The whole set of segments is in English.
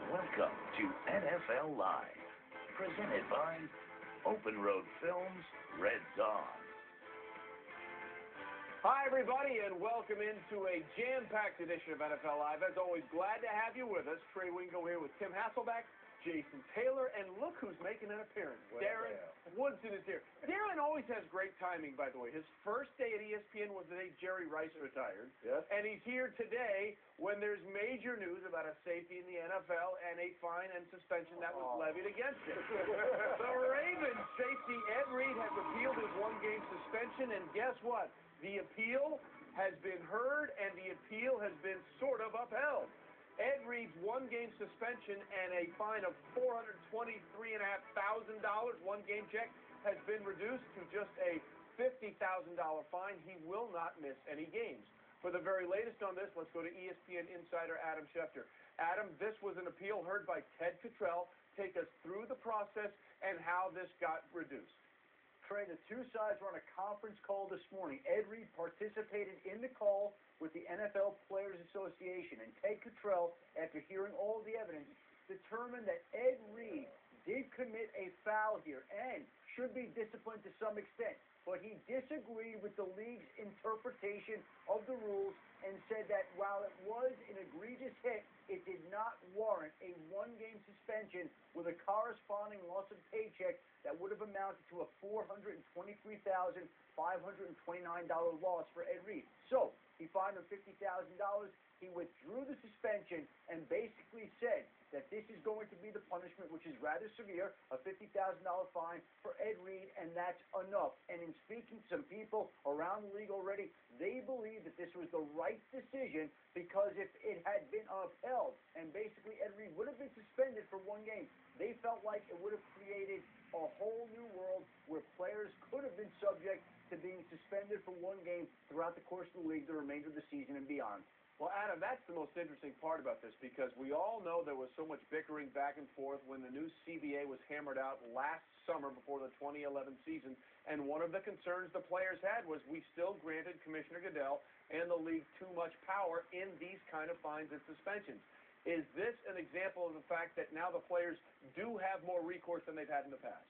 Welcome to NFL Live, presented by Open Road Films, Red Dawn. Hi, everybody, and welcome into a jam-packed edition of NFL Live. As always, glad to have you with us. Trey Wingo here with Tim Hasselbeck, Jason Taylor, and look who's making an appearance. Darren Woodson is here. Darren always has great timing, by the way. His first day at ESPN was the day Jerry Rice retired. Yes. And he's here today when there's major news about a safety in the NFL and a fine and suspension that was levied against him. The Ravens safety Ed Reed has appealed his one-game suspension, and guess what? The appeal has been heard, and the appeal has been sort of upheld. Ed Reed's one-game suspension and a fine of $423,500, one-game check, has been reduced to just a $50,000 fine. He will not miss any games. For the very latest on this, let's go to ESPN insider Adam Schefter. Adam, this was an appeal heard by Ted Cottrell. Take us through the process and how this got reduced. Trey, the two sides were on a conference call this morning. Ed Reed participated in the call with the NFL Players Association, and Ted Cottrell, after hearing all of the evidence, determined that Ed Reed did commit a foul here and should be disciplined to some extent. But he disagreed with the league's interpretation of the rules and said that while it was an egregious hit, it did not warrant a one-game suspension with a corresponding loss of paycheck that would have amounted to a $423,529 loss for Ed Reed. So he fined him $50,000. He withdrew the suspension and basically said that this is going to be the punishment, which is rather severe, a $50,000 fine for Ed Reed, and that's enough. And in speaking to some people around the league already, they believe that this was the right decision because if it had been upheld and basically Ed Reed would have been suspended for one game, they felt like it would have created a whole new world where players could have been subject to being suspended for one game throughout the course of the league, the remainder of the season and beyond. Well, Adam, that's the most interesting part about this because we all know there was so much bickering back and forth when the new CBA was hammered out last summer before the 2011 season, and one of the concerns the players had was we still granted Commissioner Goodell and the league too much power in these kind of fines and suspensions. Is this an example of the fact that now the players do have more recourse than they've had in the past?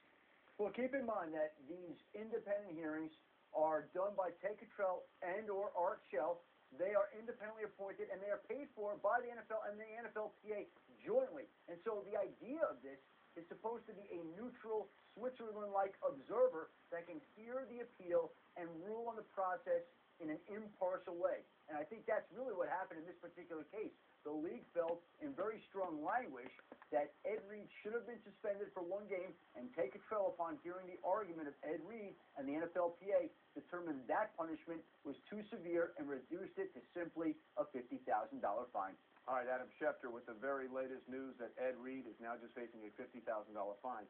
Well, keep in mind that these independent hearings are done by Ted Cottrell and or Art Shell. They are independently appointed, and they are paid for by the NFL and the NFLPA jointly. And so the idea of this is supposed to be a neutral, Switzerland-like observer that can hear the appeal and rule on the process in an impartial way. And I think that's really what happened in this particular case. The league felt in very strong language that Ed Reed should have been suspended for one game, and Ted Cottrell, upon hearing the argument of Ed Reed and the NFLPA, determined that punishment was too severe and reduced it to simply a $50,000 fine. All right, Adam Schefter with the very latest news that Ed Reed is now just facing a $50,000 fine.